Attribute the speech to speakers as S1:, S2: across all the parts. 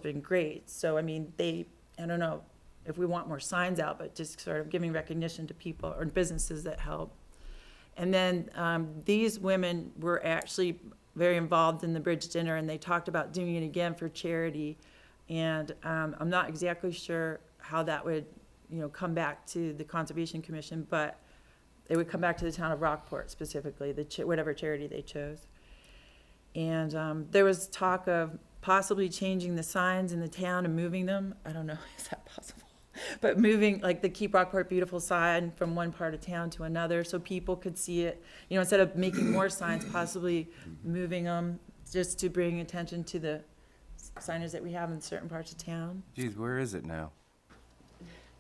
S1: been great. So, I mean, I don't know if we want more signs out, but just sort of giving recognition to people or businesses that help. And then these women were actually very involved in the bridge dinner, and they talked about doing it again for charity. And I'm not exactly sure how that would, come back to the Conservation Commission, but it would come back to the town of Rockport specifically, whatever charity they chose. And there was talk of possibly changing the signs in the town and moving them. I don't know, is that possible? But moving, like, the Keep Rockport Beautiful sign from one part of town to another so people could see it. Instead of making more signs, possibly moving them just to bring attention to the signage that we have in certain parts of town.
S2: Geez, where is it now?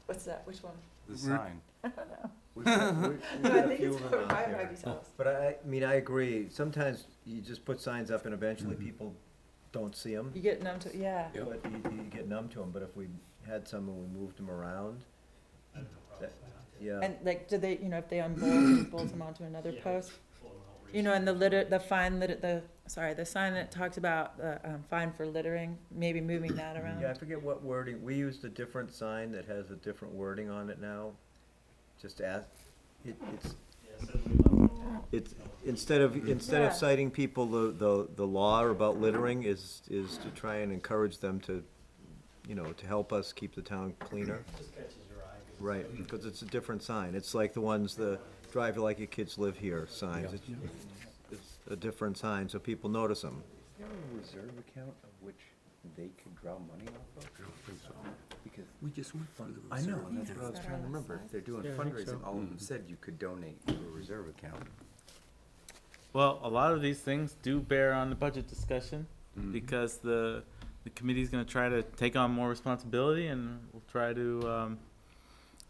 S1: What's that? Which one?
S2: The sign.
S1: I don't know.
S3: No,
S1: I think it's over by Maggie's house.
S3: But I agree. Sometimes you just put signs up and eventually people don't see them.
S1: You get numb to, yeah.
S3: But you get numb to them. But if we had some and we moved them around, yeah.
S1: And like, do they, if they bolt them onto another post? And the sign that talks about the fine for littering, maybe moving that around.
S3: Yeah, I forget what wording. We used a different sign that has a different wording on it now. Just ask, it's instead of citing people the law about littering is to try and encourage them to, to help us keep the town cleaner.
S4: Just catches your eye.
S3: Right, because it's a different sign. It's like the ones, the drive like your kids live here signs. It's a different sign, so people notice them.
S2: Do you have a reserve account of which they could draw money off of? I don't think so. Because
S5: We just went through the
S2: I know,
S5: reserve.
S2: that's what I was trying to remember. If they're doing fundraising, all of them said you could donate to a reserve account.
S6: Well, a lot of these things do bear on the budget discussion because the committee's gonna try to take on more responsibility and we'll try to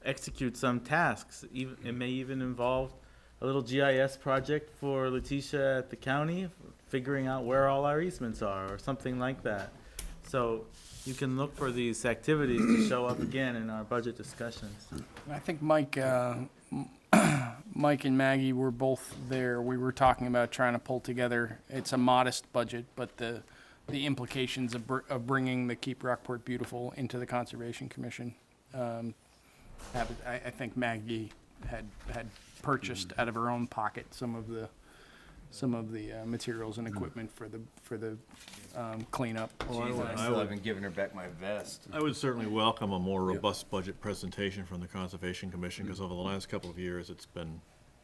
S6: execute some tasks. It may even involve a little GIS project for Letitia at the county, figuring out where all our easements are or something like that. So you can look for these activities to show up again in our budget discussions.
S4: I think Mike and Maggie were both there. We were talking about trying to pull together, it's a modest budget, but the implications of bringing the Keep Rockport Beautiful into the Conservation Commission. I think Maggie had purchased out of her own pocket some of the materials and equipment for the cleanup.
S2: Jeez, I still haven't given her back my vest.
S7: I would certainly welcome a more robust budget presentation from the Conservation Commission, because over the last couple of years, it's been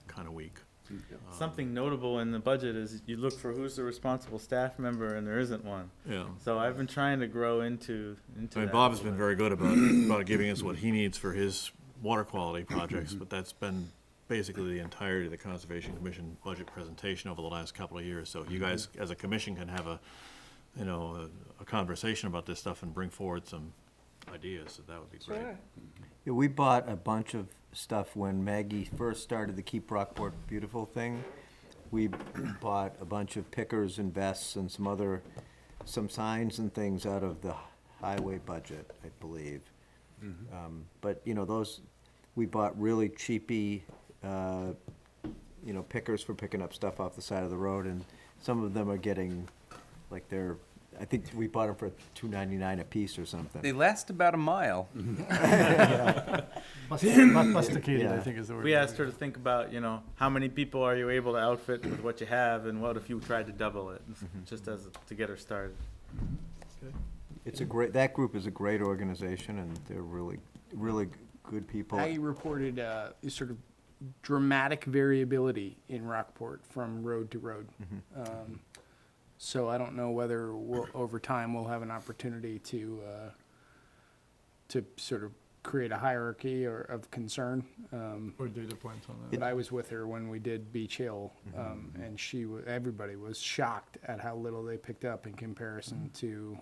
S7: kind of weak.
S6: Something notable in the budget is you look for who's the responsible staff member and there isn't one.
S7: Yeah.
S6: So I've been trying to grow into
S7: I mean,
S6: that
S7: Bob's
S6: a
S7: been
S6: little
S7: very good about giving us what he needs for his water quality projects, but that's been basically the entirety of the Conservation Commission budget presentation over the last couple of years. So if you guys, as a commission, can have a conversation about this stuff and bring forward some ideas, so that would be great.
S1: Sure.
S3: Yeah, we bought a bunch of stuff when Maggie first started the Keep Rockport Beautiful thing. We bought a bunch of pickers and vests and some signs and things out of the highway budget, I believe. But, those, we bought really cheapy, pickers for picking up stuff off the side of the road, and some of them are getting, like, I think we bought them for $2.99 a piece or something.
S2: They last about a mile.
S4: Masticated,
S3: Yeah.
S4: I think is the word.
S6: We asked her to think about, how many people are you able to outfit with what you have, and what if you tried to double it, just to get her started.
S3: That group is a great organization, and they're really, really good people.
S4: Maggie reported sort of dramatic variability in Rockport from road to road. So I don't know whether over time we'll have an opportunity to sort of create a hierarchy of concern.
S5: Or data points on that.
S4: But I was with her when we did Beach Hill, and everybody was shocked at how little they picked up in comparison to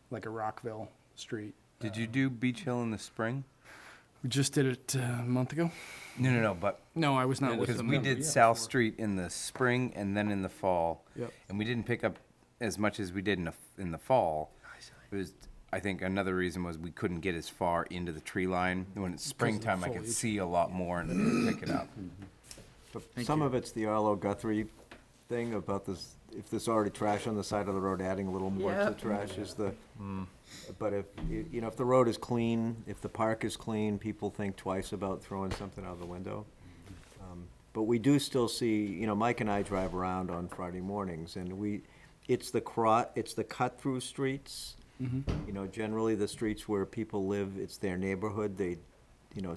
S4: like a Rockville street.
S2: Did you do Beach Hill in the spring?
S4: We just did it a month ago.
S2: No, but
S4: No, I was not with
S2: because
S4: them.
S2: we did South Street in the spring and then in the fall.
S4: Yep.
S2: And we didn't pick up as much as we did in the fall. It was, I think another reason was we couldn't get as far into the tree line. When it's springtime, I could
S4: foliage.
S2: see a lot more and pick it up.
S3: But some of it's the Arlo Guthrie thing about the if there's already trash on the side of the road, adding a little more to
S1: Yep.
S3: trash is the, but if, you know, if the road is clean, if the park is clean, people think twice about throwing something out the window. But we do still see, you know, Mike and I drive around on Friday mornings, and it's the cut-through streets. You know, generally the streets where people live, it's their neighborhood, you know,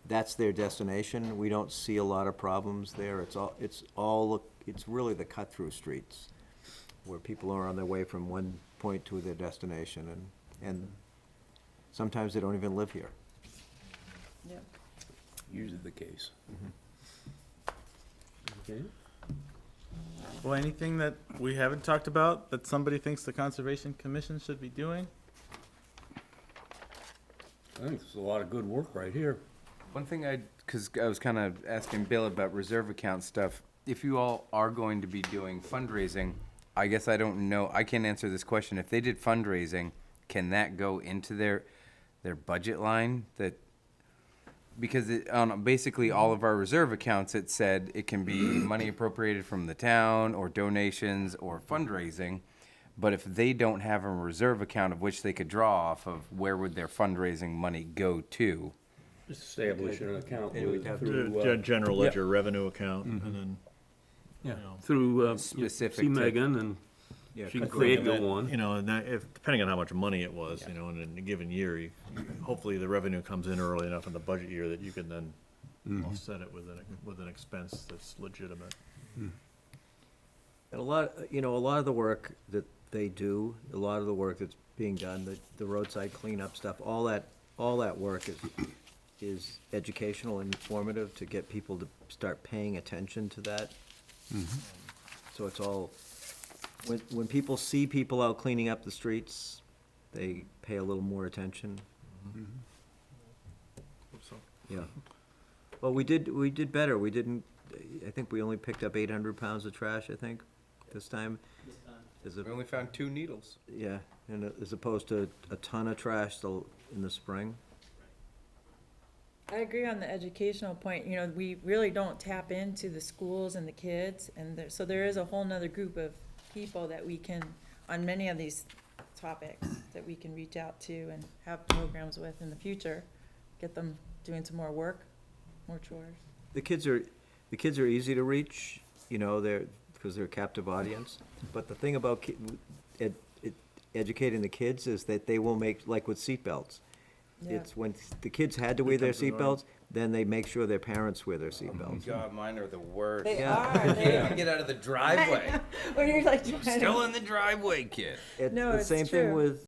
S3: that's their destination. We don't see a lot of problems there. It's really the cut-through streets where people are on their way from one point to their destination, and sometimes they don't even live here.
S1: Yep.
S8: Usually the case. Okay.
S6: Well, anything that we haven't talked about that somebody thinks the Conservation Commission should be doing?
S8: I think there's a lot of good work right here.
S2: One thing because I was kind of asking Bill about reserve account stuff. If you all are going to be doing fundraising, I guess I don't know, I can't answer this question. If they did fundraising, can that go into their budget line? Because on basically all of our reserve accounts, it said it can be money appropriated from the town, or donations, or fundraising. But if they don't have a reserve account of which they could draw off of, where would their fundraising money go to?
S8: Just establish an account
S3: They would have to-
S8: through,
S7: General
S8: yeah.
S7: ledger revenue account, and then,
S8: yeah,
S7: you know.
S8: through,
S2: Specific
S8: see
S2: to-
S8: Megan, and
S3: Yeah,
S8: she can
S3: cut-through
S8: create
S3: event.
S8: the one.
S7: You know, and that, depending on how much money it was, you know, and in a given year, hopefully the revenue comes in early enough in the budget year that you can then offset it with an expense that's legitimate.
S3: And a lot of the work that they do, a lot of the work that's being done, the roadside cleanup stuff, all that work is educational and informative to get people to start paying attention to that. So it's all, when people see people out cleaning up the streets, they pay a little more attention. Yeah. Well, we did better. I think we only picked up 800 pounds of trash, I think, this time.
S2: We only found 2 needles.
S3: Yeah, and as opposed to a ton of trash in the spring.
S1: I agree on the educational point. You know, we really don't tap into the schools and the kids, and so there is a whole nother group of people that we can, on many of these topics, that we can reach out to and have programs with in the future, get them doing some more work, more chores.
S3: The kids are easy to reach, you know, because they're a captive audience. But the thing about educating the kids is that they will make, like with seatbelts.
S1: Yeah.
S3: It's when the kids had to wear their
S7: Becomes the norm.
S3: seatbelts, then they make sure their parents wear their seatbelts.
S2: God, mine are the worst.
S1: They
S3: Yeah.
S1: are.
S2: Can't even get out of the driveway.
S1: When you're like trying
S2: Still
S1: to.
S2: in the driveway, kid.
S1: No,
S3: The
S1: it's
S3: same thing
S1: true.
S3: with